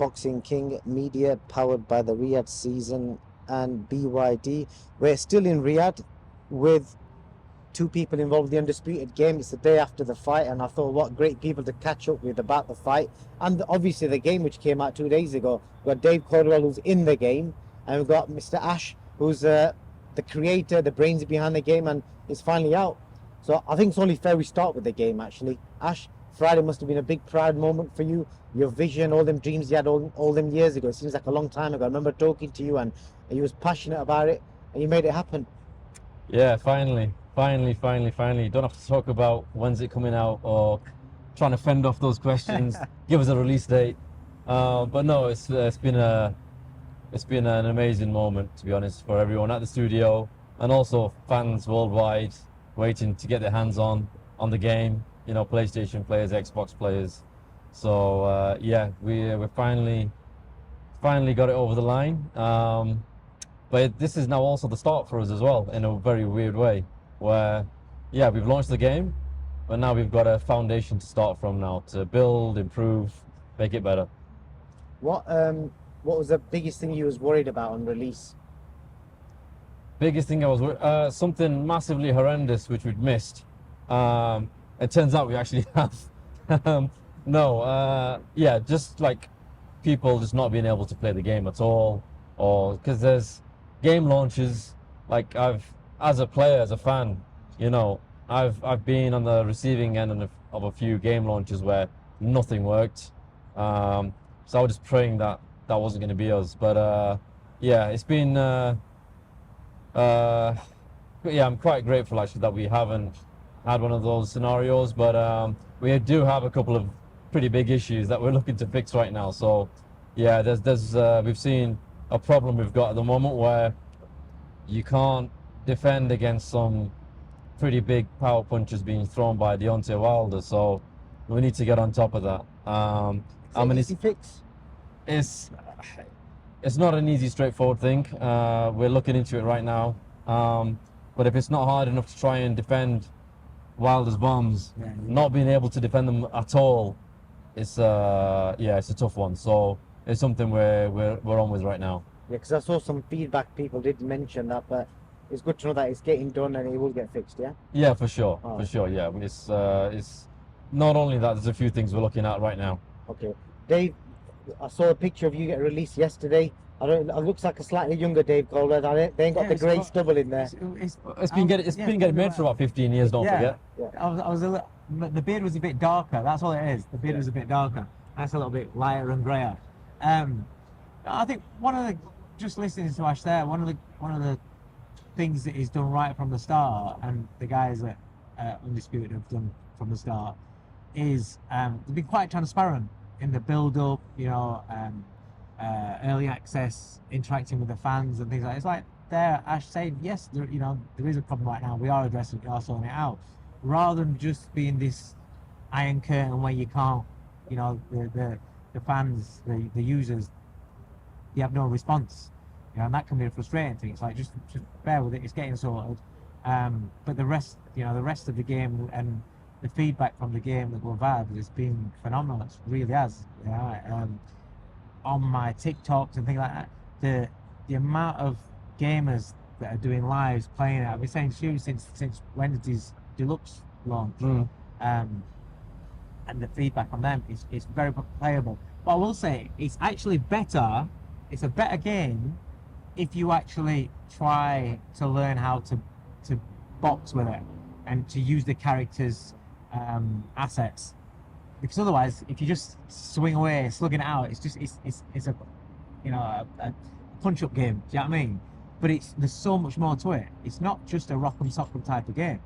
Boxing King Media, powered by the Riyadh Season and BYD. We're still in Riyadh with two people involved in the Undisputed game. It's the day after the fight, and I thought what great people to catch up with about the fight. And obviously the game which came out 2 days ago. We've got Dave Coldwell, who's in the game, and we've got Mr. Ash, who's the creator, the brains behind the game, and it's finally out. So I think it's only fair we start with the game, actually. Ash, Friday must have been a big proud moment for you. Your vision, all them dreams you had all them years ago. It seems like a long time ago. I remember talking to you, and you was passionate about it, and you made it happen. Yeah, finally. You don't have to talk about when's it coming out or trying to fend off those questions. Give us a release date. But no, it's been an amazing moment, to be honest, for everyone at the studio and also fans worldwide waiting to get their hands on the game. You know, PlayStation players, Xbox players. So yeah, we finally got it over the line. But this is now also the start for us as well, in a very weird way, where, yeah, we've launched the game, but now we've got a foundation to start from now, to build, improve, make it better. What was the biggest thing you was worried about on release? Biggest thing I was something massively horrendous which we'd missed. It turns out we actually have. Yeah, just like people just not being able to play the game at all, or because there's game launches, like as a player, as a fan, you know, I've been on the receiving end of a few game launches where nothing worked. So I was just praying that wasn't going to be us. But yeah, it's been yeah, I'm quite grateful actually that we haven't had one of those scenarios. But we do have a couple of pretty big issues that we're looking to fix right now. So yeah, there's we've seen a problem we've got at the moment where you can't defend against some pretty big power punches being thrown by Deontay Wilder. So we need to get on top of that. I mean, easy fix? It's not an easy, straightforward thing. We're looking into it right now. But if it's not hard enough to try and defend Wilder's bombs, not being able to defend them at all, it's yeah, it's a tough one. So it's something we're on with right now. Yeah, because I saw some feedback. People did mention that, but it's good to know that it's getting done and it will get fixed. Yeah. Yeah, for sure, for sure. Yeah, it's not only that. There's a few things we're looking at right now. Okay, Dave. I saw a picture of you get released yesterday. It looks like a slightly younger Dave Coldwell. They ain't got the grey stubble in there. It's been getting made for about 15 years. Don't forget. Yeah. I was the beard was a bit darker. That's all it is. The beard was a bit darker. That's a little bit lighter and greyer. I think just listening to Ash there, one of the things that he's done right from the start, and the guys at Undisputed have done from the start, is they've been quite transparent in the build-up, you know, early access, interacting with the fans and things like that. It's like there, Ash said, yes, there is a problem right now. We are addressing it, we are sorting it out, rather than just being this iron curtain where you can't, you know, the fans, the users, you have no response, you know, and that can be a frustrating thing. It's like just bear with it. It's getting sorted. But the rest of the game and the feedback from the game that we've had has been phenomenal. It really has. You know, on my TikToks and things like that, the amount of gamers that are doing lives playing it. I've been saying to you since Wednesday's deluxe launch, and the feedback on them is very playable. But I will say it's actually better. It's a better game if you actually try to learn how to box with it and to use the characters' assets. Because otherwise, if you just swing away, slugging it out, it's a a punch-up game. Do you know what I mean? But there's so much more to it. It's not just a rock'em sock'em type of game.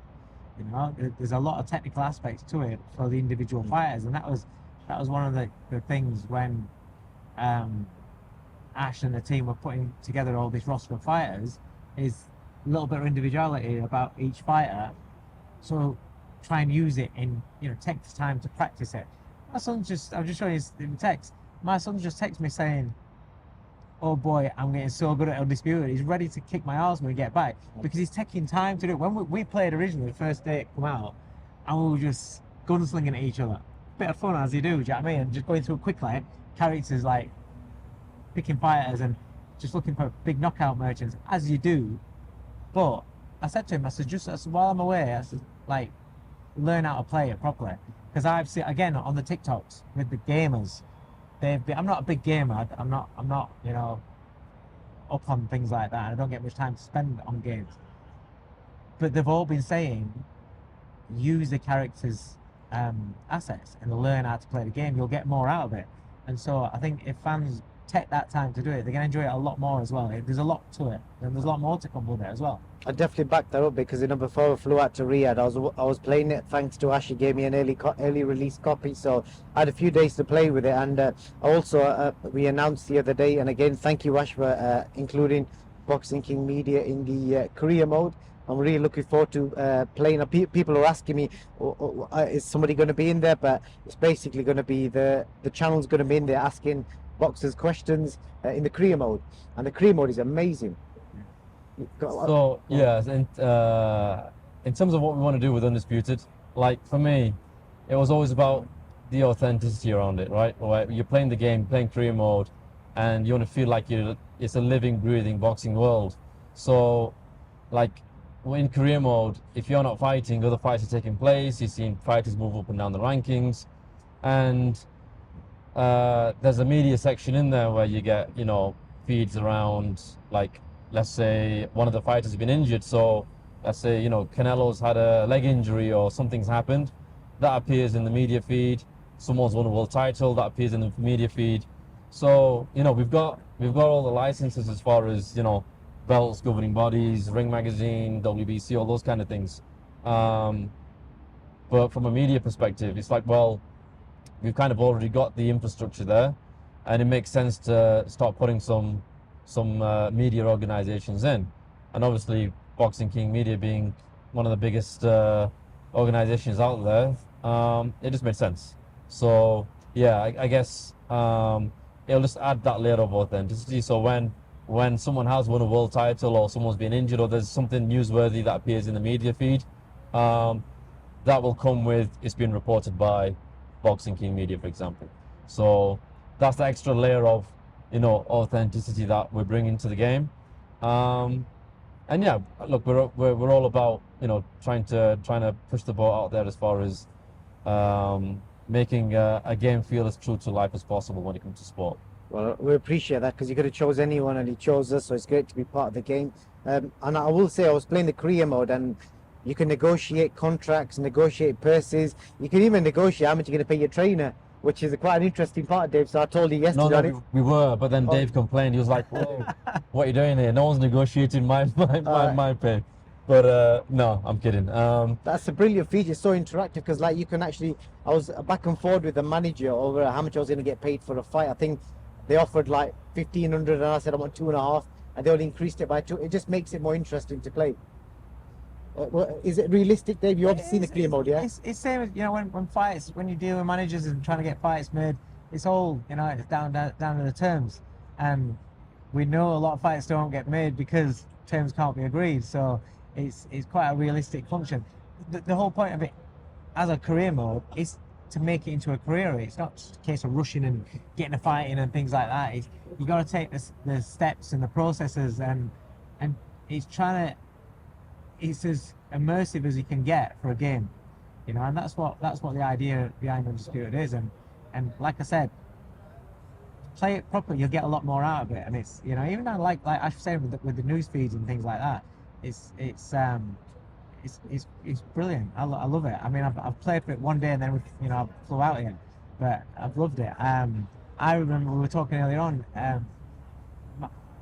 You know, there's a lot of technical aspects to it for the individual fighters, and that was one of the things when Ash and the team were putting together all this roster of fighters, is a little bit of individuality about each fighter. So try and use it in, you know, take the time to practice it. My son I'm just showing you the text. My son just texted me saying, oh boy, I'm getting so good at Undisputed. He's ready to kick my arse when we get back, because he's taking time to do it. When we played originally, the first day it come out, and we were just gunslinging at each other. Bit of fun as you do, you know what I mean? And just going through quickly, characters like picking fighters and just looking for big knockout merchants, as you do. But I said to him, I said, while I'm away, I said, like, learn how to play it properly. Because I've seen, again, on the TikToks with the gamers, I'm not a big gamer. I'm not, up on things like that. I don't get much time to spend on games. But they've all been saying, use the characters' assets and learn how to play the game. You'll get more out of it. And so I think if fans take that time to do it, they're going to enjoy it a lot more as well. There's a lot to it, and there's a lot more to come with it as well. I definitely backed that up because before I flew out to Riyadh, I was playing it thanks to Ash. He gave me an early release copy, so I had a few days to play with it. And we announced the other day, and again, thank you, Ash, for including Boxing King Media in the career mode. I'm really looking forward to playing. People are asking me, is somebody going to be in there? But it's basically going to be the channel's going to be in there asking boxers questions in the career mode, and the career mode is amazing. So yeah, and in terms of what we want to do with Undisputed, like for me, it was always about the authenticity around it, right? You're playing the game, playing career mode, and you want to feel like it's a living, breathing boxing world. So, like in career mode, if you're not fighting, other fights are taking place. You're seeing fighters move up and down the rankings, and there's a media section in there where you get, feeds around, like, let's say one of the fighters has been injured. So let's say, Canelo's had a leg injury or something's happened. That appears in the media feed. Someone's won a world title. That appears in the media feed. So, we've got all the licenses as far as, belts, governing bodies, Ring Magazine, WBC, all those kind of things. But from a media perspective, it's like, well, we've kind of already got the infrastructure there, and it makes sense to start putting some media organizations in. And obviously Boxing King Media being one of the biggest organizations out there, it just made sense. So yeah, I guess it'll just add that layer of authenticity. So when someone has won a world title or someone's been injured or there's something newsworthy that appears in the media feed, that will come with it's been reported by Boxing King Media, for example. So that's the extra layer of authenticity that we're bringing to the game. And yeah, look, we're all about trying to push the ball out there as far as making a game feel as true to life as possible when it comes to sport. Well, we appreciate that because you could have chose anyone and he chose us, so it's great to be part of the game. And I will say I was playing the career mode, and you can negotiate contracts, negotiate purses. You can even negotiate how much you're going to pay your trainer, which is quite an interesting part, Dave. So I told you yesterday. No, we were, but then Dave complained. He was like, "Whoa, what are you doing here? No one's negotiating my pay." But no, I'm kidding. That's a brilliant feature. It's so interactive because, like, you can actually. I was back and forth with the manager over how much I was going to get paid for a fight. I think they offered like 1,500, and I said I want 2.5, and they only increased it by 2. It just makes it more interesting to play. Is it realistic, Dave? You obviously seen the career mode, yeah? It's same as, when you deal with managers and trying to get fights made, it's all, it's down to the terms. And we know a lot of fights don't get made because terms can't be agreed. So it's quite a realistic function. The whole point of it as a career mode is to make it into a career. It's not just a case of rushing and getting a fight in and things like that. You got to take the steps and the processes, and it's as immersive as you can get for a game, and that's what the idea behind Undisputed is. And like I said, play it properly, you'll get a lot more out of it. And it's even though like I should say with the news feeds and things like that, it's brilliant. I love it. I mean, I've played for it one day and then I flew out again, but I've loved it. I remember we were talking earlier on.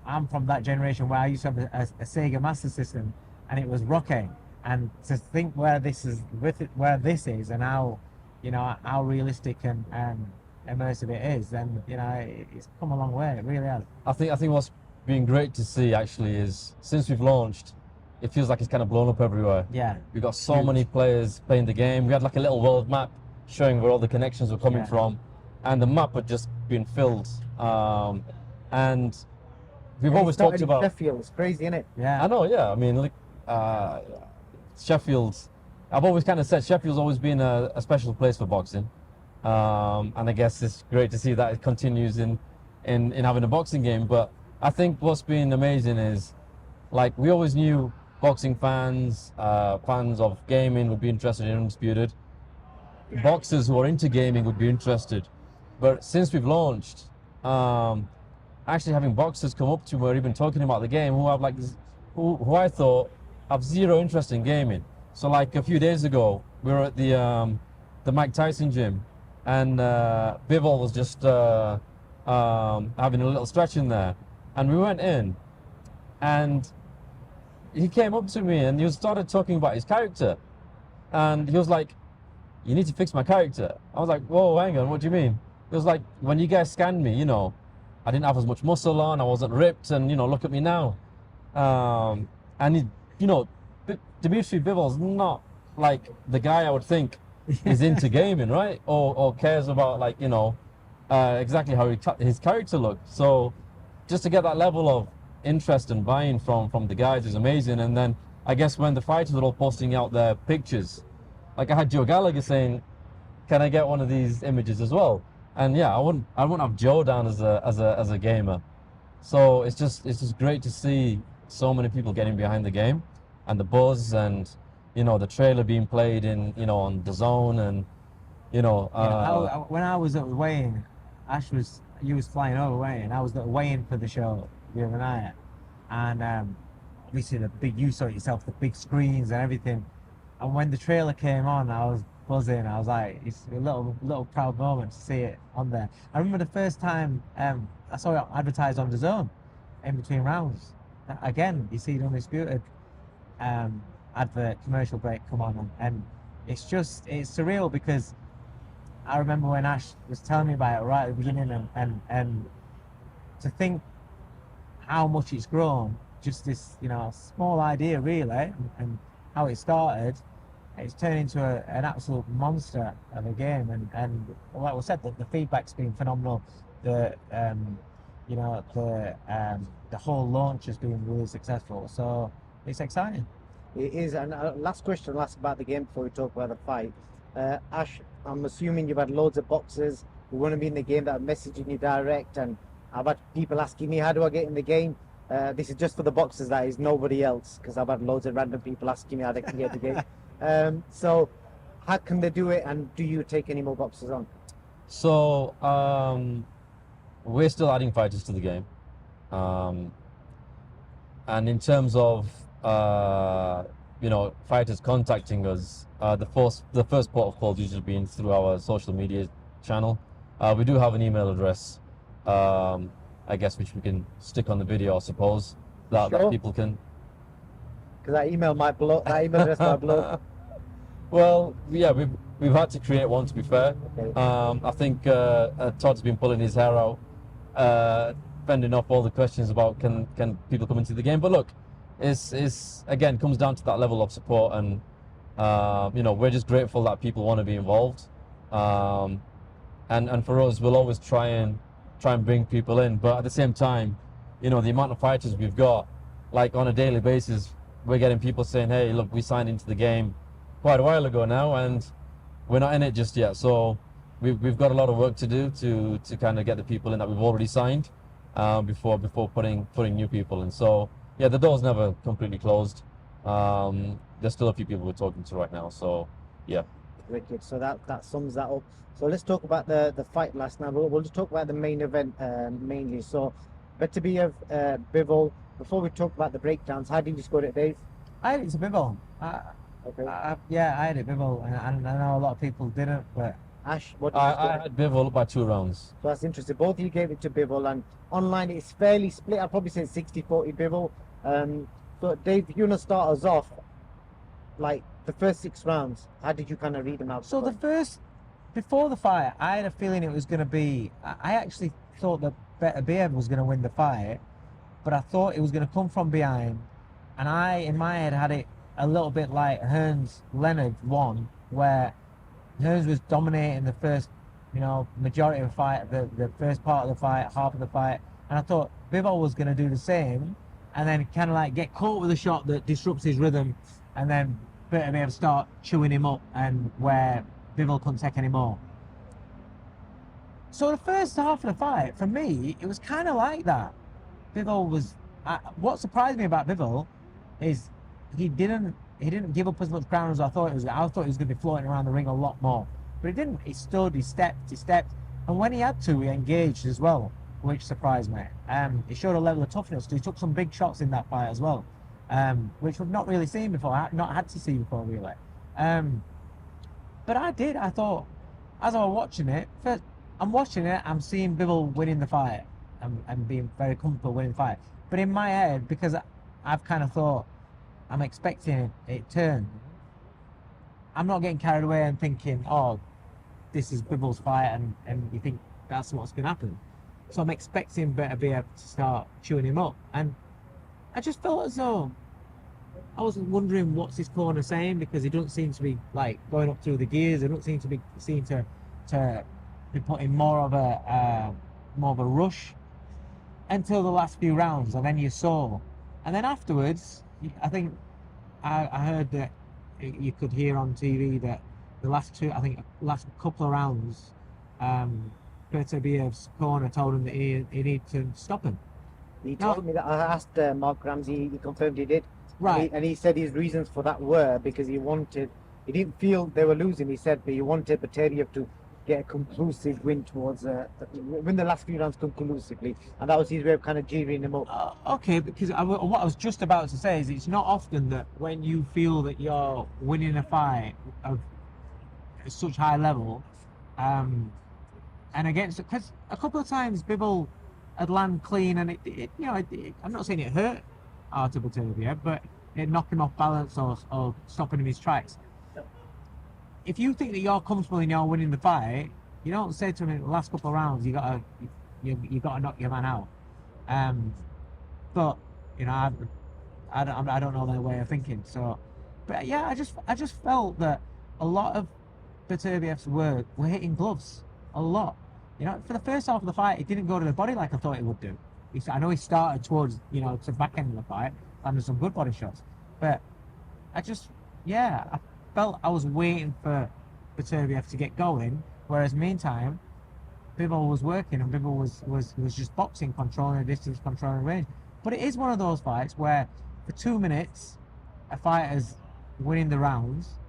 I'm from that generation where I used to have a Sega Master System, and it was Rocky. And to think where this is and how how realistic and immersive it is, then it's come a long way. It really has. I think what's been great to see actually is since we've launched, it feels like it's kind of blown up everywhere. Yeah. We've got so many players playing the game. We had like a little world map showing where all the connections were coming from, and the map had just been filled. And we've always talked about Sheffield. It's crazy, isn't it? Yeah. I know. Yeah. I mean, like Sheffield's. I've always kind of said Sheffield's always been a special place for boxing, and I guess it's great to see that it continues in in having a boxing game. But I think what's been amazing is, like, we always knew boxing fans, fans of gaming would be interested in Undisputed. Boxers who are into gaming would be interested. But since we've launched, actually having boxers come up to me or even talking about the game who have like who I thought have zero interest in gaming. So like a few days ago, we were at the Mike Tyson gym, and Bivol was just having a little stretch in there, and we went in, and he came up to me and he started talking about his character, and he was like, "You need to fix my character." I was like, "Whoa, hang on, what do you mean?" It was like, when you guys scanned me, I didn't have as much muscle on, I wasn't ripped, and look at me now. And Beterbiev Bivol's not like the guy I would think is into gaming, right? Or cares about exactly how his character looked. So just to get that level of interest and buy-in from the guys is amazing. And then I guess when the fighters are all posting out their pictures, like I had Joe Gallagher saying, "Can I get one of these images as well?" And yeah, I wouldn't have Joe down as a gamer. So it's just great to see so many people getting behind the game, and the buzz, and the trailer being played in on the zone, and when I was at the weigh-in, you was flying over weigh-in. I was at the weigh-in for the show the other night, and obviously you saw it yourself, the big screens and everything. And when the trailer came on, I was buzzing. I was like, it's a little proud moment to see it on there. I remember the first time I saw it advertised on the zone in between rounds. Again, you see the Undisputed advert commercial break come on, and it's surreal, because I remember when Ash was telling me about it right at the beginning, and to think how much it's grown, just this small idea really, and how it started. It's turned into an absolute monster of a game, and like I said, the feedback's been phenomenal. The whole launch has been really successful, so it's exciting. It is. And last question, last about the game before we talk about the fight. Ash, I'm assuming you've had loads of boxers who want to be in the game that are messaging you direct, and I've had people asking me, how do I get in the game? This is just for the boxers, that is nobody else, because I've had loads of random people asking me how they can get in the game. So how can they do it, and do you take any more boxers on? So we're still adding fighters to the game, and in terms of fighters contacting us, the first port of call is usually being through our social media channel. We do have an email address, I guess, which we can stick on the video, I suppose, that people can. Because that email address might blow. Well, yeah, we've had to create one, to be fair. Okay. I think Todd's been pulling his hair out, fending off all the questions about can people come into the game. But look, it's again comes down to that level of support, and we're just grateful that people want to be involved. And for us, we'll always try and bring people in. But at the same time, the amount of fighters we've got, like on a daily basis, we're getting people saying, "Hey, look, we signed into the game quite a while ago now, and we're not in it just yet." So we've got a lot of work to do to kind of get the people in that we've already signed before putting new people in. So yeah, the door's never completely closed. There's still a few people we're talking to right now. So yeah. Wicked. So that sums that up. So let's talk about the fight last night. We'll just talk about the main event mainly. So Beterbiev Bivol. Before we talk about the breakdowns, how did you score it, Dave? I had it to Bivol. Okay. I had it Bivol, and I know a lot of people didn't, but Ash, what did you I had Bivol by 2 rounds. So that's interesting. Both of you gave it to Bivol, and online it's fairly split. I'd probably say 60-40 Bivol. So Dave, you want to start us off, like the first 6 rounds, how did you kind of read them out? So before the fight, I had a feeling it was going to be, I actually thought that Beterbiev was going to win the fight, but I thought it was going to come from behind, and I, in my head, had it a little bit like Hearns-Leonard won, where Hearns was dominating the first, majority of the fight, the first part of the fight, half of the fight, and I thought Bivol was going to do the same, and then kind of like get caught with a shot that disrupts his rhythm, and then Beterbiev start chewing him up, and where Bivol couldn't take any more. So the first half of the fight, for me, it was kind of like that. Bivol was. What surprised me about Bivol is he didn't give up as much ground as I thought it was. I thought he was going to be floating around the ring a lot more, but he didn't. He stood, he stepped, and when he had to, he engaged as well, which surprised me. He showed a level of toughness. He took some big shots in that fight as well, which we've not really seen before. Not had to see before really. But I did. I thought, as I was watching it, first, I'm watching it. I'm seeing Bivol winning the fight and being very comfortable winning the fight. But in my head, because I've kind of thought, I'm expecting it turn. I'm not getting carried away and thinking, oh, this is Bivol's fight, and you think that's what's going to happen. So I'm expecting Beterbiev to start chewing him up. And I just felt as though I was wondering what's his corner saying, because he doesn't seem to be like going up through the gears. He doesn't seem to be be putting more of a rush until the last few rounds, and then you saw, and then afterwards, I think I heard that you could hear on TV that the last couple of rounds, Beterbiev's corner told him that he needed to stop him. He told me that. I asked Mark Ramsey, he confirmed he did. Right. And he said his reasons for that were because he didn't feel they were losing, he said, but he wanted Beterbiev to get a conclusive win towards, win the last few rounds conclusively. And that was his way of kind of jeering him up. Okay, because what I was just about to say is it's not often that when you feel that you're winning a fight of such high level, and against, because a couple of times Bivol had land clean, and I'm not saying it hurt Artur Beterbiev, but it knocked him off balance or stopping him in his tracks. If you think that you're comfortable and you're winning the fight, you don't say to him in the last couple of rounds, you gotta knock your man out. But I don't know their way of thinking. So, but yeah, I just felt that a lot of Beterbiev's work were hitting gloves a lot. For the first half of the fight, it didn't go to the body like I thought it would do. I know he started towards to the back end of the fight, landed some good body shots, but I felt I was waiting for Beterbiev to get going, whereas meantime, Bivol was working, and Bivol was just boxing, controlling the distance, controlling the range. But it is one of those fights where for 2 minutes, a fighter's winning the rounds,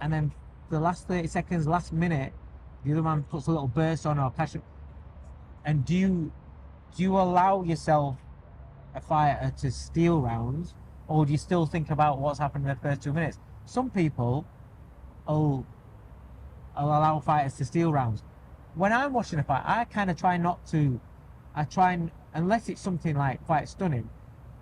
and then the last 30 seconds, last minute, the other man puts a little burst on or cash. And do you allow yourself, a fighter, to steal rounds, or do you still think about what's happened in the first 2 minutes? Some people will allow fighters to steal rounds. When I'm watching a fight, I kind of try not to. Unless it's something like quite stunning,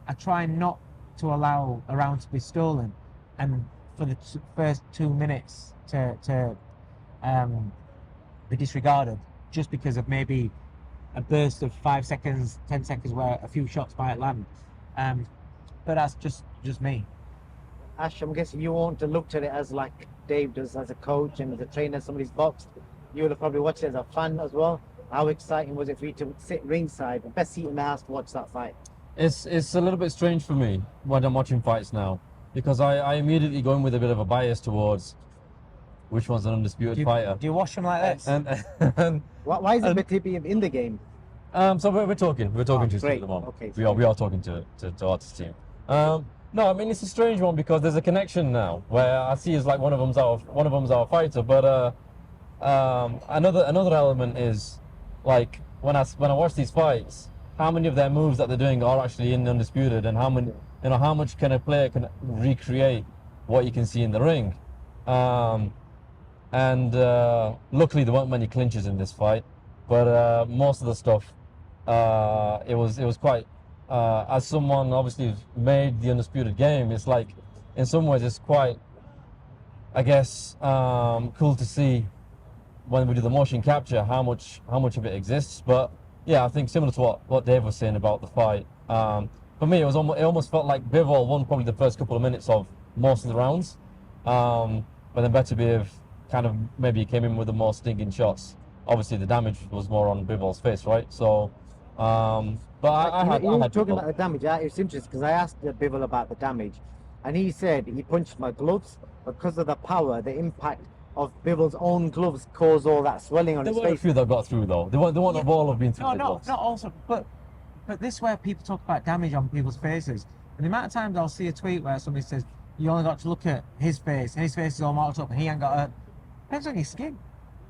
I try not to allow a round to be stolen, and for the first 2 minutes to be disregarded just because of maybe a burst of 5 seconds, 10 seconds where a few shots might land. But that's just me. Ash, I'm guessing you won't have looked at it as like Dave does as a coach and as a trainer, somebody's boxed. You would have probably watched it as a fan as well. How exciting was it for you to sit ringside, the best seat in the house, to watch that fight? It's a little bit strange for me when I'm watching fights now, because I immediately go in with a bit of a bias towards which one's an undisputed fighter. Do you watch them like this? And Why is it Beterbiev in the game? So we're talking to Steve at the moment. Okay, we are talking to Artur's team. No, I mean, it's a strange one because there's a connection now where I see it's like one of them's our fighter, but another element is like when I watch these fights, how many of their moves that they're doing are actually in Undisputed, and how much can a player can recreate what you can see in the ring. Luckily there weren't many clinches in this fight, but most of the stuff it was quite. As someone obviously who's made the Undisputed game, it's like, in some ways, it's quite, I guess, cool to see when we do the motion capture how much of it exists. But yeah, I think similar to what Dave was saying about the fight. For me, it almost felt like Bivol won probably the first couple of minutes of most of the rounds, but then Beterbiev kind of maybe came in with the more stinging shots. Obviously, the damage was more on Bivol's face, right? So. But I had talking about the damage. It's interesting because I asked Bivol about the damage, and he said he punched my gloves because of the power, the impact of Bivol's own gloves caused all that swelling on There his were a face. few that got through though. They won't Yeah. have all have been through No, the gloves. not also, but this is where people talk about damage on people's faces. And the amount of times I'll see a tweet where somebody says, you only got to look at his face, and his face is all marked up, and he ain't got a... Depends on your skin.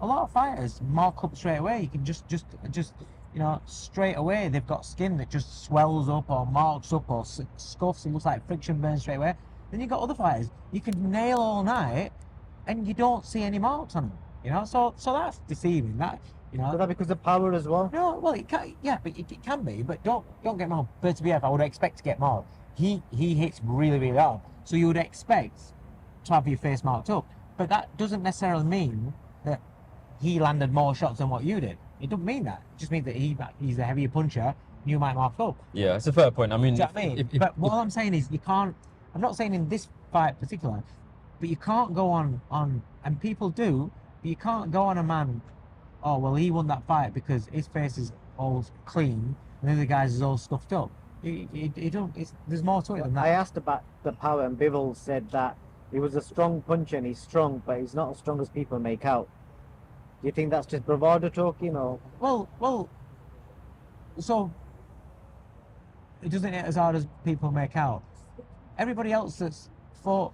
A lot of fighters mark up straight away. You can just, you know, straight away they've got skin that just swells up or marks up or scuffs and looks like friction burns straight away. Then you've got other fighters, you can nail all night, and you don't see any marks on them. You know, so that's deceiving. That, you know... Is that because of power as well? No, well, it can, yeah, but it can be. But don't get me wrong. Beterbiev, I would expect to get marked. He hits really, really hard. So you would expect to have your face marked up. But that doesn't necessarily mean that he landed more shots than what you did. It doesn't mean that. It just means that he's a heavier puncher. You might mark up. Yeah, it's a fair point. I mean, Do you know what I mean? But what I'm saying is you can't. I'm not saying in this fight in particular, but you can't go on, and people do. But you can't go on a man. Oh well, he won that fight because his face is all clean, and the other guy's is all scuffed up. You don't. There's more to it than that. I asked about the power, and Bivol said that he was a strong puncher and he's strong, but he's not as strong as people make out. Do you think that's just bravado talking, or? Well. So it doesn't hit as hard as people make out. Everybody else that's fought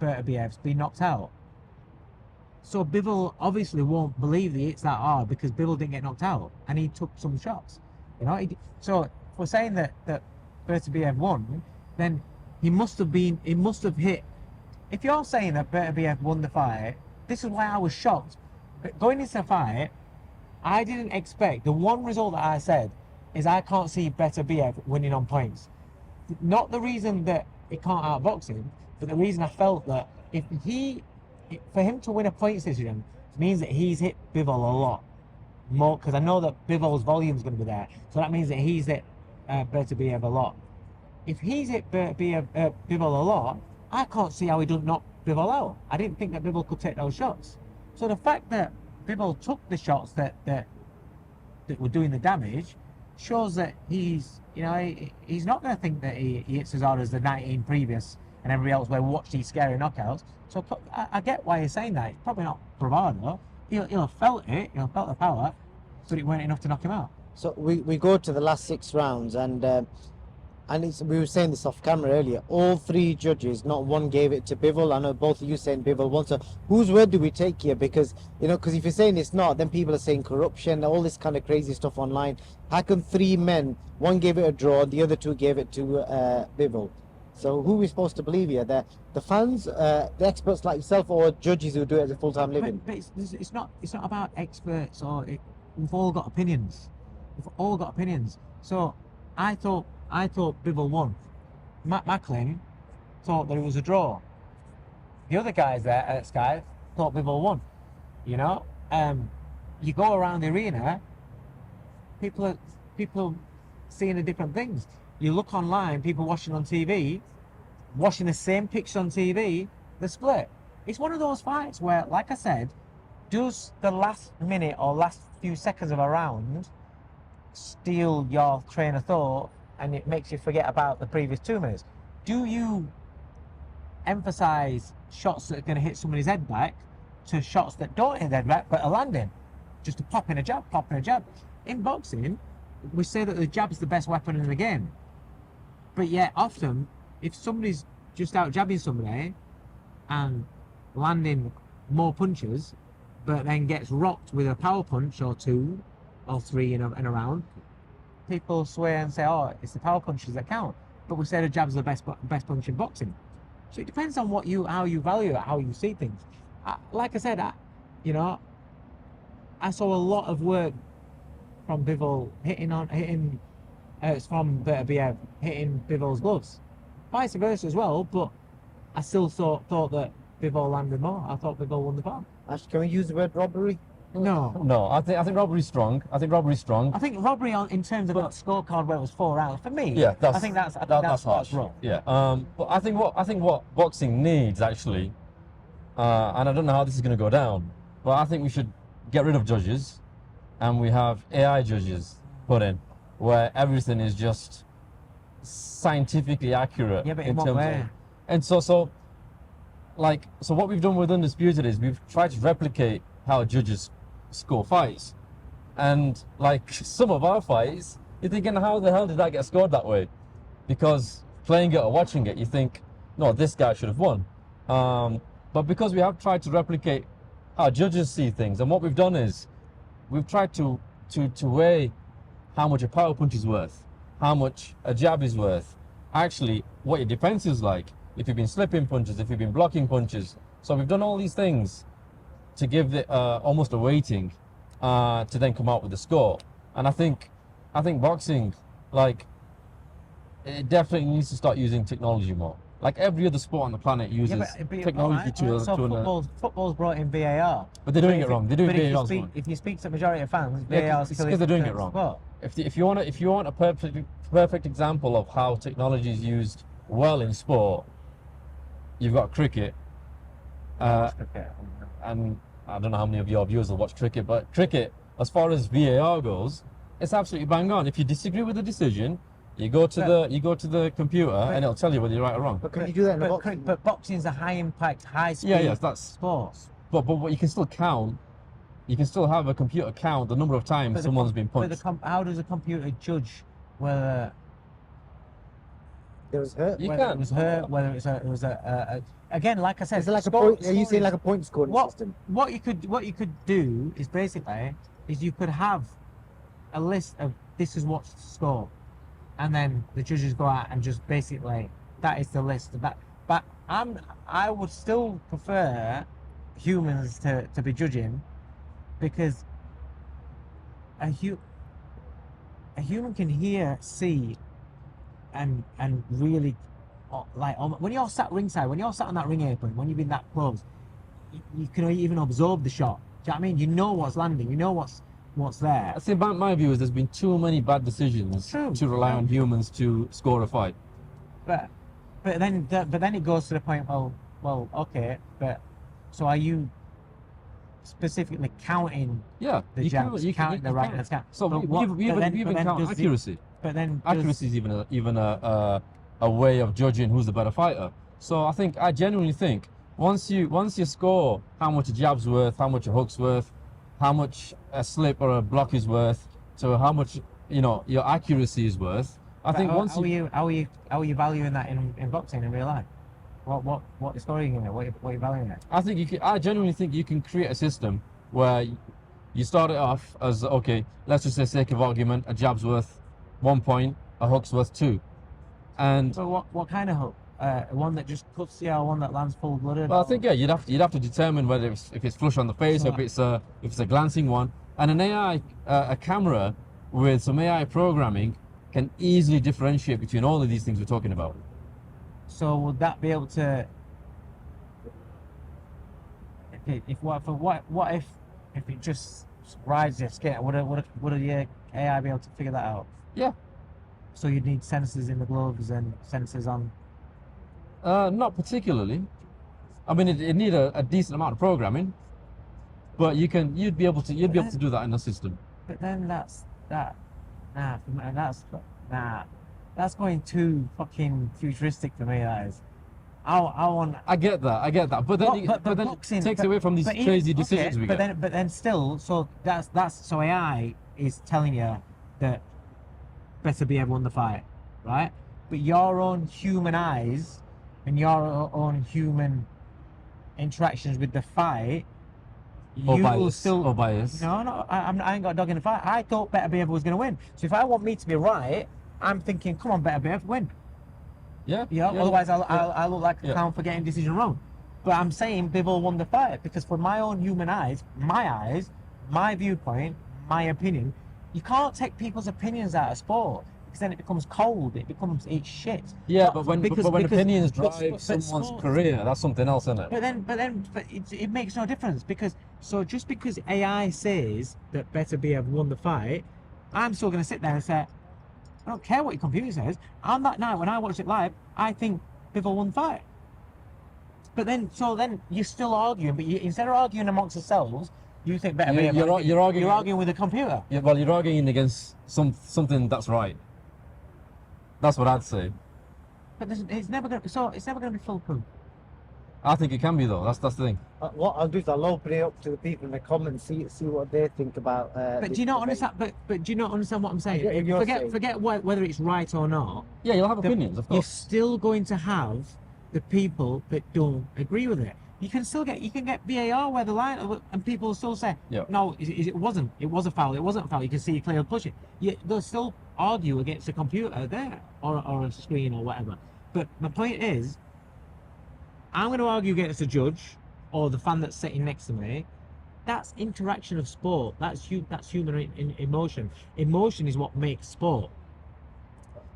Beterbiev's been knocked out. So Bivol obviously won't believe that it's that hard because Bivol didn't get knocked out and he took some shots. You know, so if we're saying that Beterbiev won, then he must have hit. If you're saying that Beterbiev won the fight, this is why I was shocked. But going into the fight, I didn't expect, the one result that I said is I can't see Beterbiev winning on points. Not the reason that he can't outbox him, but the reason I felt that for him to win a points decision means that he's hit Bivol a lot more, because I know that Bivol's volume is going to be there, so that means that he's hit Beterbiev a lot. If he's hit Bivol a lot, I can't see how he doesn't knock Bivol out. I didn't think that Bivol could take those shots. So the fact that Bivol took the shots that were doing the damage shows that he's not going to think that he hits as hard as the 19 previous and everybody else where we watched these scary knockouts. So I get why he's saying that. It's probably not bravado. He'll have felt it. He'll have felt the power, but it weren't enough to knock him out. So we go to the last 6 rounds, and we were saying this off camera earlier. All 3 judges, not one gave it to Bivol. I know both of you saying Bivol won. So whose word do we take here? Because because if you're saying it's not, then people are saying corruption, all this kind of crazy stuff online. How come 3 men, one gave it a draw, the other 2 gave it to Bivol? So who are we supposed to believe here? The fans, the experts like yourself, or judges who do it as a full-time living? But it's not about experts we've all got opinions. We've all got opinions. So I thought Bivol won. Macklin thought that it was a draw. The other guys there at Sky thought Bivol won. You know, you go around the arena, people are seeing the different things. You look online, people watching on TV, watching the same picture on TV, they're split. It's one of those fights where, like I said, does the last minute or last few seconds of a round steal your train of thought and it makes you forget about the previous 2 minutes? Do you emphasize shots that are going to hit somebody's head back to shots that don't hit their head back but are landing? Just to pop in a jab. In boxing, we say that the jab is the best weapon in the game. But yet, often, if somebody's just out jabbing somebody and landing more punches, but then gets rocked with a power punch or 2 or 3 in a round, people swear and say, oh, it's the power punches that count. But we say the jab's the best punch in boxing. So it depends on how you value it, how you see things. Like I said, I saw a lot of work from Bivol from Beterbiev hitting Bivol's gloves. Vice versa as well, but I still thought that Bivol landed more. I thought Bivol won the fight. Ash, can we use the word robbery? No. I think robbery's strong. I think robbery in terms of that scorecard where it was 4 rounds, for me, yeah, I think that's harsh. wrong. Yeah. But I think what boxing needs actually, and I don't know how this is going to go down, but I think we should get rid of judges, and we have AI judges put in, where everything is just scientifically accurate. Yeah, but in in what terms way? of, and so like, so what we've done with Undisputed is we've tried to replicate how judges score fights. And like some of our fights, you're thinking, how the hell did that get scored that way? Because playing it or watching it, you think, no, this guy should have won. But because we have tried to replicate how judges see things, and what we've done is we've tried to weigh how much a power punch is worth, how much a jab is worth, actually what your defense is like, if you've been slipping punches, if you've been blocking punches. So we've done all these things to give it almost a weighting to then come out with a score. And I think boxing, like, it definitely needs to start using technology more. Like every other sport on the planet uses technology to football's brought in VAR. But they're doing it wrong. They're doing VAR wrong. If you speak to the majority of fans, Yeah, VAR is because they're doing it wrong. If you want a perfect example of how technology is used well in sport, you've got cricket. And I don't know how many of your viewers will watch cricket, but cricket, as far as VAR goes, it's absolutely bang on. If you disagree with the decision, you go to the computer and it'll tell you whether you're right or wrong. But can you do that in boxing? But boxing is a high impact, high speed sport. But you can still count. You can still have a computer count the number of times someone's been punched. How does a computer judge whether it was hurt? Whether it was hurt, whether it was a again, like I said, is it like a point? Are you saying like a point scoring system? What you could do is basically you could have a list of this is what's the score, and then the judges go out and just basically that is the list of that. But I would still prefer humans to be judging, because a human can hear, see, and really, like, when you're sat ringside, when you're sat on that ring apron, when you've been that close, you can even absorb the shot. Do you know what I mean? You know what's landing, you know what's there. I think my view is there's been too many bad decisions to rely on humans to score a fight. But then it goes to the point, well, okay, but so are you specifically counting the jabs, counting the right and left? So we even count accuracy. But then accuracy is even a way of judging who's the better fighter. So I genuinely think once you score how much a jab's worth, how much a hook's worth, how much a slip or a block is worth, so how much your accuracy is worth. I think once how are you valuing that in boxing in real life? What scoring in it? What are you valuing it? I genuinely think you can create a system where you start it off as, okay, let's just say, sake of argument, a jab's worth 1 point, a hook's worth 2, and so what kind of hook? One that just cuts you, or one that lands full blooded? Well, I think you'd have to determine whether if it's flush on the face, or if it's a glancing one. And an AI, a camera with some AI programming can easily differentiate between all of these things we're talking about. So would that be able to? What if it just rides your skin? Would the AI be able to figure that out? Yeah. So you'd need sensors in the gloves and sensors on. Not particularly. I mean, it need a decent amount of programming, but you'd be able to do that in the system. But then that's that's going too fucking futuristic for me. That is. I get that, but then boxing, it takes away from these crazy decisions we get. But then still, so so AI is telling you that Beterbiev won the fight, right? But your own human eyes and your own human interactions with the fight, bias. No, I ain't got a dog in the fight. I thought Beterbiev was going to win. So if I want me to be right, I'm thinking, come on, Beterbiev, win. Yeah. Otherwise, I'll look like a clown for getting decision wrong. But I'm saying Bivol won the fight because for my own human eyes, my viewpoint, my opinion, you can't take people's opinions out of sport, because then it becomes cold. It's shit. Yeah, but when opinions drive someone's career, that's something else, isn't it? But it makes no difference, because just because AI says that Beterbiev won the fight, I'm still going to sit there and say, I don't care what your computer says. On that night when I watched it live, I think Bivol won the fight. But then you're still arguing, but instead of arguing amongst yourselves, you think Beterbiev. You're arguing with a computer. Yeah, well, you're arguing against something that's right. That's what I'd say. But it's never going to be foolproof. I think it can be though. That's the thing. What I'll do is I'll open it up to the people in the comments, see what they think about. But this do you not debate. understand? But do you not understand what I'm saying? get what you're saying. Forget whether it's right or not. Yeah, you'll have The- opinions, of You're course. still going to have the people that don't agree with it. You can get VAR where the line, and people will still say, Yeah. no, it wasn't. It was a foul. It wasn't a foul. You can see it clearly push it. They'll still argue against a computer there or a screen or whatever. But my point is, I'm going to argue against a judge or the fan that's sitting next to me. That's interaction of sport. That's human emotion. Emotion is what makes sport.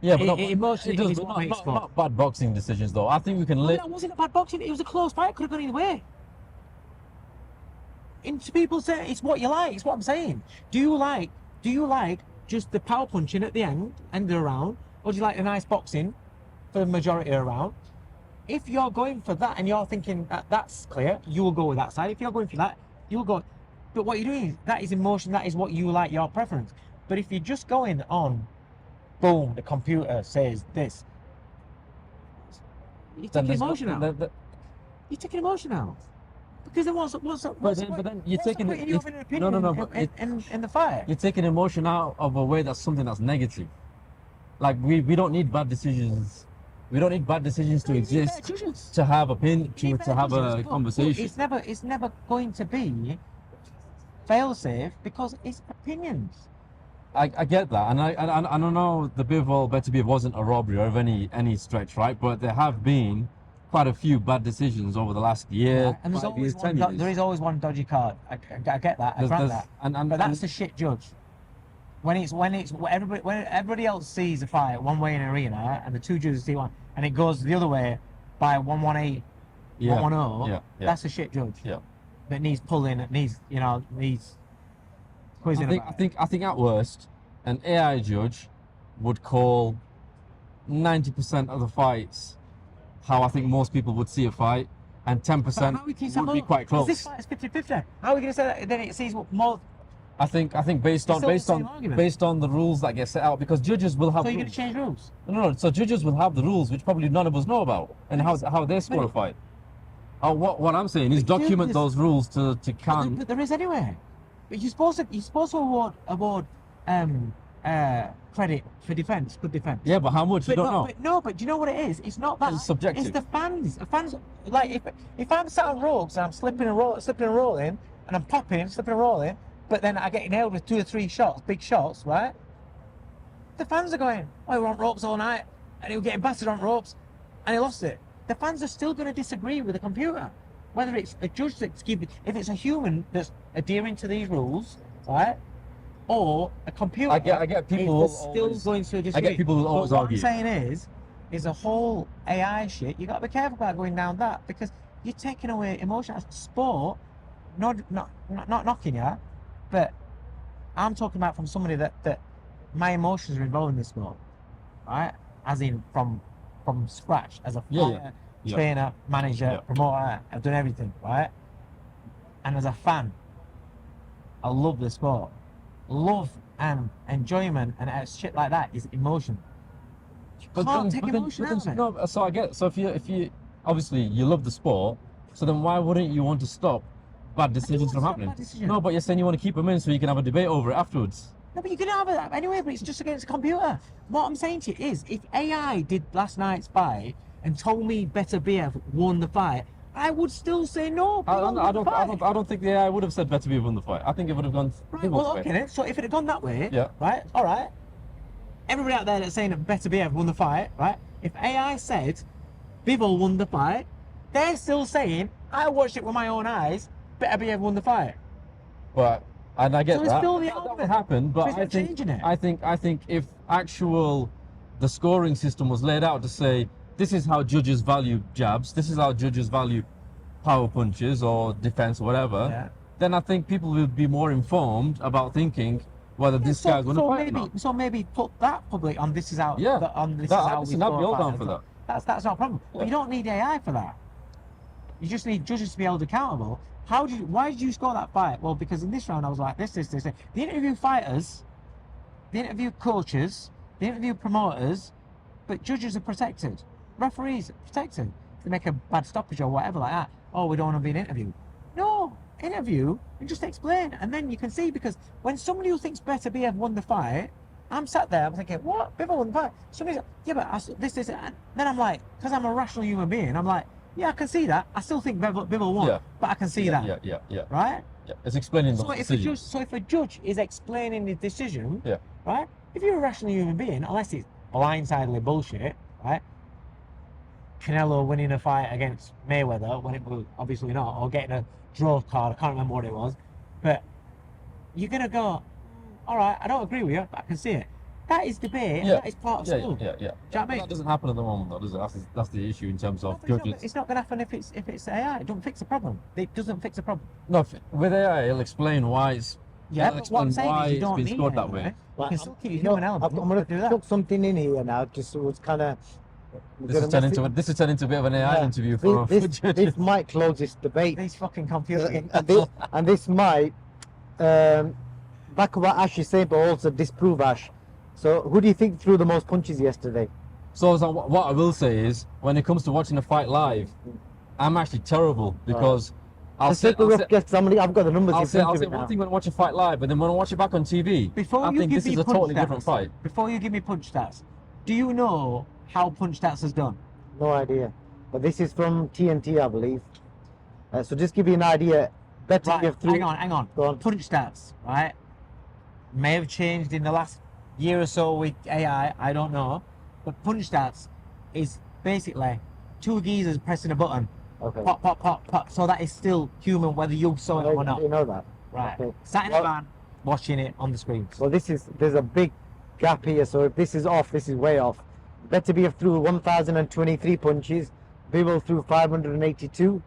Yeah, but Emotion it does, is but what makes sport. not bad boxing decisions though. I think we can No, live. that wasn't a bad boxing. It was a close fight. It could have gone either way. And people say it's what you like. It's what I'm saying. Do you like just the power punching at the end of the round, or do you like the nice boxing for the majority of the round? If you're going for that and you're thinking that's clear, you will go with that side. If you're going for that, you'll go. But what you're doing is that is emotion. That is what you like, your preference. But if you're just going on, boom, the computer says this. You're taking emotion out. You're taking emotion out. Because then what's But then you're taking putting you up in an opinion in the fight. You're taking emotion out of a way that's something that's negative. Like we don't need bad decisions. We don't need bad decisions to exist to have opinion to have a conversation. It's never going to be fail-safe because it's opinions. I get that, and I don't know the Beterbiev wasn't a robbery of any stretch, right? But there have been quite a few bad decisions over the last year, Right, and 5 years, 10 years. there is always one dodgy card. I get that. I grant that. But that's a shit judge. When everybody else sees a fight one way in an arena and the two judges see one and it goes the other way by 118, 110, that's a shit judge. Yeah. That needs pulling, that needs quizzing. I think at worst, an AI judge would call 90% of the fights how I think most people would see a fight, and 10% would be quite close. This fight is 50-50. How are we going to say that? Then it sees more. I think based on the rules that get set out, because judges will have. So you're rules. going to change rules? No. So judges will have the rules, which probably none of us know about, and how they score a fight. What I'm saying is document those rules to count. But there is anyway. But you're supposed to award credit for defence, good defence. Yeah, but how much? You don't know. But do you know what it is? It's not that. It's subjective. It's the fans. The fans, like if I'm sat on ropes and I'm slipping and rolling, and I'm popping, slipping and rolling, but then I get nailed with 2 or 3 shots, big shots, right? The fans are going, oh, we're on ropes all night, and he was getting battered on ropes, and he lost it. The fans are still going to disagree with the computer, whether it's a judge that's giving, if it's a human that's adhering to these rules, right? Or a computer. I get people still going to disagree. I get people who always argue. What I'm saying is a whole AI shit. You got to be careful about going down that because you're taking away emotion. Sport, not knocking you, but I'm talking about from somebody that my emotions are involved in this sport, right? As in from scratch, as a fighter, trainer, manager, promoter. I've done everything, right? And as a fan, I love the sport. Love and enjoyment and shit like that is emotion. You can't take emotion out of it. No, so I get. So if you obviously you love the sport, so then why wouldn't you want to stop bad decisions from happening? No, but you're saying you want to keep them in so you can have a debate over it afterwards. No, but you can have that anyway. But it's just against the computer. What I'm saying to you is, if AI did last night's fight and told me Beterbiev won the fight, I would still say no. I don't think the AI would have said Beterbiev won the fight. I think it would have gone. Right, well, okay then. So if it had gone that way, yeah. Right, all right. Everybody out there that's saying that Beterbiev won the fight, right? If AI said Bivol won the fight, they're still saying I watched it with my own eyes. Beterbiev won the fight. But and I get so that. Still the that would happen, but so I think if the scoring system was laid out to say this is how judges value jabs, this is how judges value power punches or defense or whatever, then I think people will be more informed about thinking whether this guy's going to fight or not. So maybe put that public on this is how we score down for that. That's not a problem. Yeah. But you don't need AI for that. You just need judges to be held accountable. Why did you score that fight? Well, because in this round I was like this. The interview fighters, the interview coaches, the interview promoters, but judges are protected. Referees are protected. they make a bad stoppage or whatever like that. Oh, we don't want to be an interview. No, interview and just explain, and then you can see, because when somebody who thinks Beterbiev won the fight, I'm sat there, I'm thinking, what? Bivol won the fight? Somebody's like, yeah, but this is, and then I'm like, because I'm a rational human being, I'm like, yeah, I can see that. I still think Bivol won, Yeah. but I can see that. Yeah. Right? Yeah. It's explaining the So decision. if a judge is explaining the decision, Yeah. right? If you're a rational human being, unless it's blindsidedly bullshit, right? Canelo winning a fight against Mayweather when it was obviously not, or getting a draw card, I can't remember what it was, but you're gonna go, all right, I don't agree with you, but I can see it. That is debate, and that is part of school. Yeah. Do you know what I mean? That doesn't happen at the moment, though, does it? That's the issue in terms of No, judges. it's not gonna happen if it's AI. It don't fix the problem. It doesn't fix the problem. No, with AI, it'll explain why it's. Yeah, it'll but what I'm explain saying why is you it's don't been need scored AI. that way. You can still keep your You know, human element. I'm going do to that. put something in here now, just so it's kind of. This has turned into a bit of an AI interview for this judges. might close this debate. These fucking computers. and this might back what Ash is saying, but also disprove Ash. So, who do you think threw the most punches yesterday? So what I will say is, when it comes to watching a fight live, I'm actually terrible because I've got the numbers. I'll say one thing when I watch a fight live, but then when I watch it back on TV, I think this is a totally different fight. Before you give me punch stats, do you know how punch stats is done? No idea. But this is from TNT, I believe. So just give you an idea. Right, hang on. Go on. Punch stats, right? May have changed in the last year or so with AI, I don't know. But punch stats is basically two geezers pressing a button. Okay. Pop, pop, pop, pop. So that is still human, whether you saw it or not. You know that. Right. Okay. Sat in the van, watching it on the screen. Well, there's a big gap here. So if this is off, this is way off. Beterbiev threw 1,023 punches. Bivol threw 582.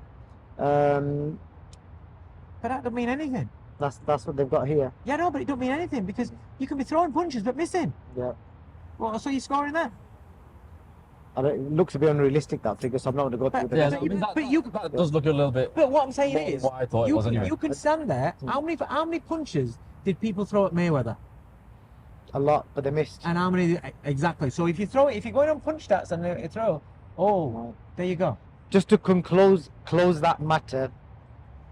But that don't mean anything. That's what they've got here. Yeah, no, but it don't mean anything because you can be throwing punches but missing. Yeah. Well, so you're scoring there. It looks a bit unrealistic, that figure, so I'm not going to go through the Yeah, But I mean, you- that does look a little bit. But what I'm saying more is, what I thought it was anyway. you can stand there. How many punches did people throw at Mayweather? a lot, but they missed. And how many exactly? So if you're going on punch stats and they throw, there you go. Just to close that matter,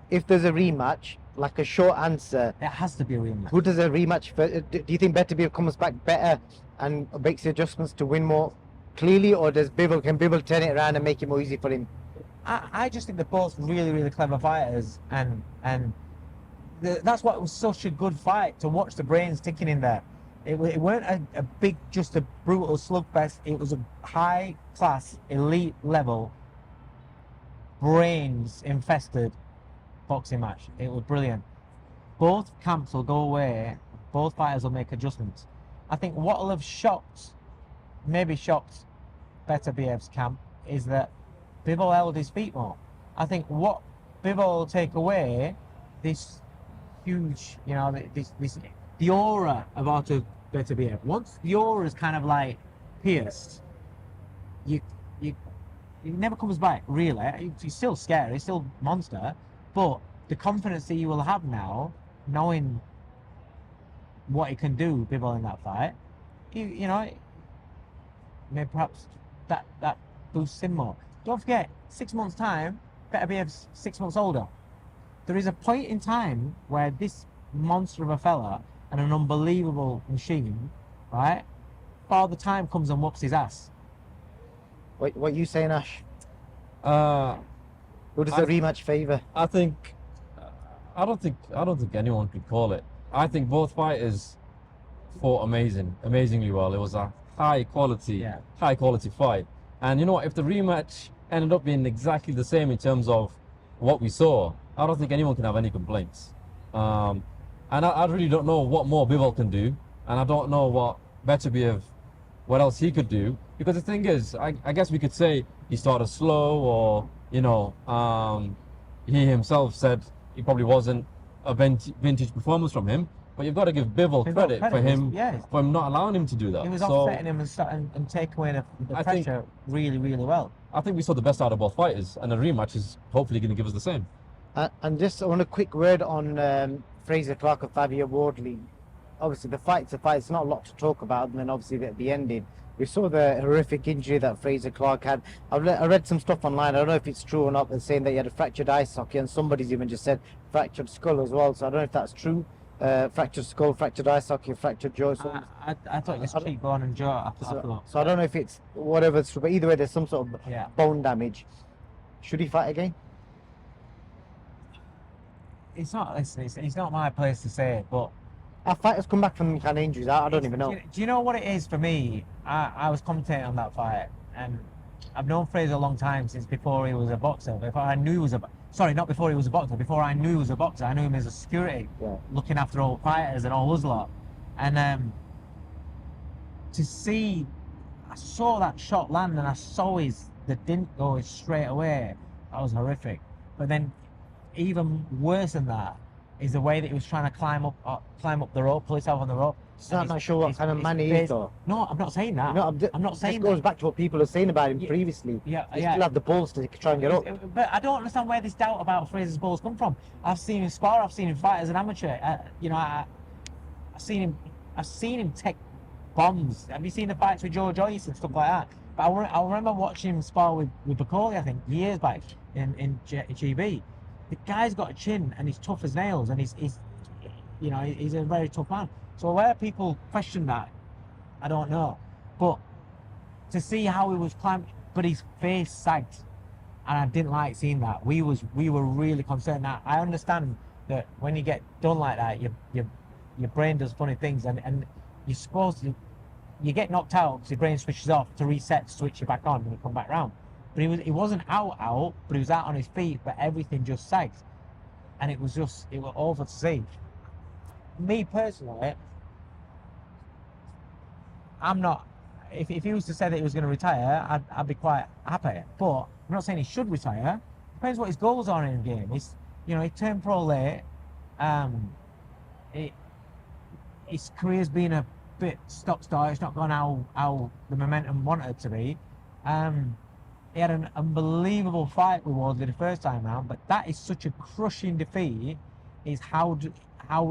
if there's a rematch, like a short answer, It has to be a rematch. who does a rematch for? Do you think Beterbiev comes back better and makes the adjustments to win more clearly, or can Bivol turn it around and make it more easy for him? I just think they're both really, really clever fighters, and that's why it was such a good fight to watch the brains ticking in there. It weren't a big, just a brutal slugfest. It was a high class, elite level, brains infested boxing match. It was brilliant. Both camps will go away. Both fighters will make adjustments. I think what will have maybe shocked Beterbiev's camp is that Bivol held his feet more. I think what Bivol will take away, this huge, the aura of Artur Beterbiev. Once the aura is kind of like pierced, he never comes back, really. He's still scary, he's still a monster, but the confidence that you will have now, knowing what he can do, Bivol, in that fight, maybe perhaps that boosts him more. Don't forget, 6 months' time, Beterbiev's 6 months older. There is a point in time where this monster of a fella and an unbelievable machine, right? Father Time comes and whoops his ass. What you saying, Ash? Who does I- the rematch favour? I don't think anyone could call it. I think both fighters fought amazingly well. It was a high quality fight. And you know what? If the rematch ended up being exactly the same in terms of what we saw, I don't think anyone can have any complaints. And I really don't know what more Bivol can do, and I don't know what else he could do. Because the thing is, I guess we could say he started slow, or he himself said he probably wasn't a vintage performance from him. But you've got to give Bivol credit for him not allowing him to do that. He was offsetting him and taking away the pressure really, really well. I think we saw the best out of both fighters, and a rematch is hopefully going to give us the same. And just on a quick word on Frazer, Clarke and Fabio Wardley. obviously the fight's a fight. It's not a lot to talk about, and then obviously at the ending, we saw the horrific injury that Frazer Clarke had. I read some stuff online. I don't know if it's true or not. They're saying that he had a fractured eye socket, and somebody's even just said fractured skull as well. So I don't know if that's true. Fractured skull, fractured eye socket, fractured jaw. So I thought it was cheekbone and jaw. I thought. so I don't know if it's whatever's true, but either way, there's some sort of Yeah. bone damage. Should he fight again? It's not. It's not my place to say it, but Our fighters come back from them kind of injuries. I don't even know. Do you know what it is for me? I was commentating on that fight, and I've known Frazer a long time, since before he was a boxer. Before I knew he was not before he was a boxer. Before I knew he was a boxer, I knew him as a security, Yeah. looking after all fighters and all us lot. And to see, I saw that shot land, and I saw that didn't go straight away. That was horrific. But then, even worse than that is the way that he was trying to climb up the rope, pull himself on the rope. So I'm not sure what kind of man he is, though. No, I'm not saying that. No, I'm not saying this goes that. back to what people are saying about him Yeah, previously. yeah, He yeah. still have the balls to try and get up. But I don't understand where this doubt about Frazer's balls come from. I've seen him spar. I've seen him fight as an amateur. I've seen him take bombs. Have you seen the fights with Joe Joyce and stuff like that? But I remember watching him spar with Bacoli, I think, years back in GB. The guy's got a chin, and he's tough as nails, and he's a very tough man. So where people question that, I don't know. But to see how he was climbing, but his face sagged, and I didn't like seeing that. We were really concerned. Now I understand that when you get done like that, your brain does funny things, and you're supposed to, you get knocked out because your brain switches off to reset, switch you back on, and you come back round. But he wasn't out, but he was out on his feet, but everything just sagged, and it was awful to see. Me personally, I'm not. If he was to say that he was going to retire, I'd be quite happy. But I'm not saying he should retire. Depends what his goals are in the game. He turned pro late. His career's been a bit stop-start. It's not gone how the momentum wanted it to be. He had an unbelievable fight with Wardley the first time round, but that is such a crushing defeat. Is how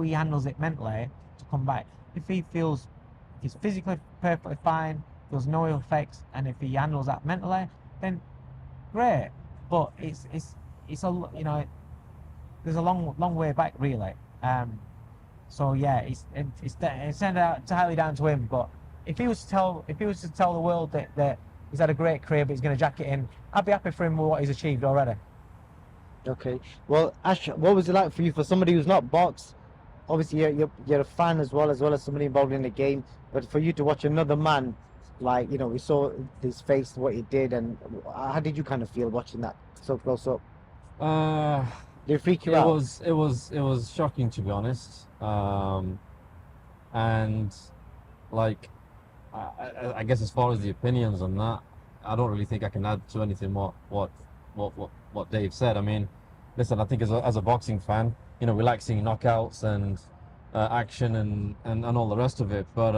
he handles it mentally to come back. If he feels he's physically perfectly fine, feels no ill effects, and if he handles that mentally, then great. But it's a there's a long way back really. So yeah, it's turned out entirely down to him. But if he was to tell the world that he's had a great career, but he's going to jack it in, I'd be happy for him with what he's achieved already. Okay. Well, Ash, what was it like for you, for somebody who's not boxed? Obviously, you're a fan as well as somebody involved in the game. But for you to watch another man, like, we saw his face, what he did, and how did you kind of feel watching that so close up? Did it freak you out? It was shocking, to be honest. And like, I guess as far as the opinions on that, I don't really think I can add to anything what Dave said. I mean, listen, I think as a boxing fan, we like seeing knockouts and action and all the rest of it. But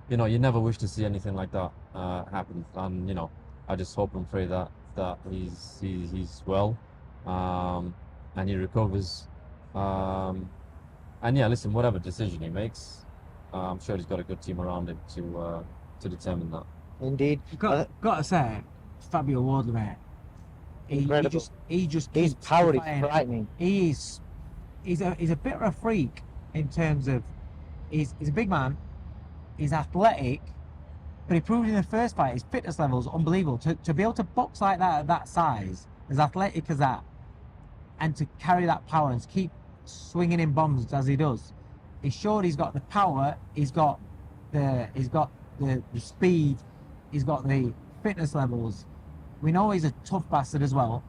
you never wish to see anything like that happen. And I just hope and pray that he's well, and he recovers. And yeah, listen, whatever decision he makes, I'm sure he's got a good team around him to determine that. Indeed. Got to say, Fabio Wardley, mate. Incredible. He just His keeps power is fighting. frightening. He's a bit of a freak in terms of he's a big man, he's athletic, but he proved in the first fight his fitness level is unbelievable. To be able to box like that at that size, as athletic as that, and to carry that power and to keep swinging in bombs as he does, he showed he's got the power, he's got the speed, he's got the fitness levels. We know he's a tough bastard as well.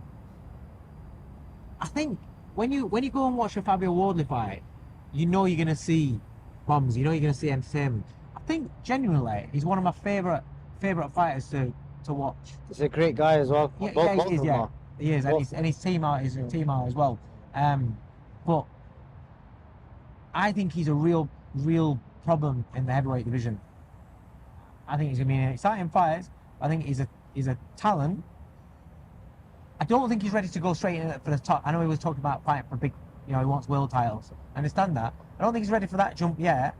I think when you go and watch a Fabio Wardley fight, you're going to see bombs, you're going to see entertainment. I think genuinely he's one of my favourite fighters to watch. He's a great guy as well. Yeah, Both he of is, them yeah. are. He is, and his team art is a team art as well. But I think he's a real problem in the heavyweight division. I think he's going to be an exciting fight. I think he's a talent. I don't think he's ready to go straight in for the top. I know he was talking about fighting for big, he wants world titles. I understand that. I don't think he's ready for that jump yet.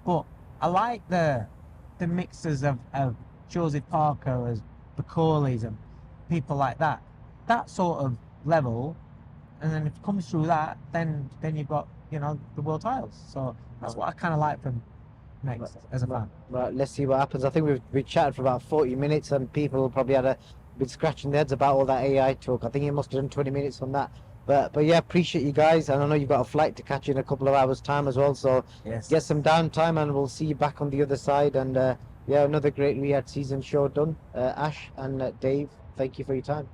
But I like the mixers of Joseph Parker as Bacolis and people like that. That sort of level, and then if it comes through that, then you've got, you know, the world titles. So that's what I kind of like from next as a fan. Right, let's see what happens. I think we've chatted for about 40 minutes, and people probably had been scratching their heads about all that AI talk. I think he must have done 20 minutes on that. But yeah, appreciate you guys, and I know you've got a flight to catch in a couple of hours' time as well. So Yes. get some downtime, and we'll see you back on the other side. And yeah, another great Riyadh season show done. Ash and Dave, thank you for your time.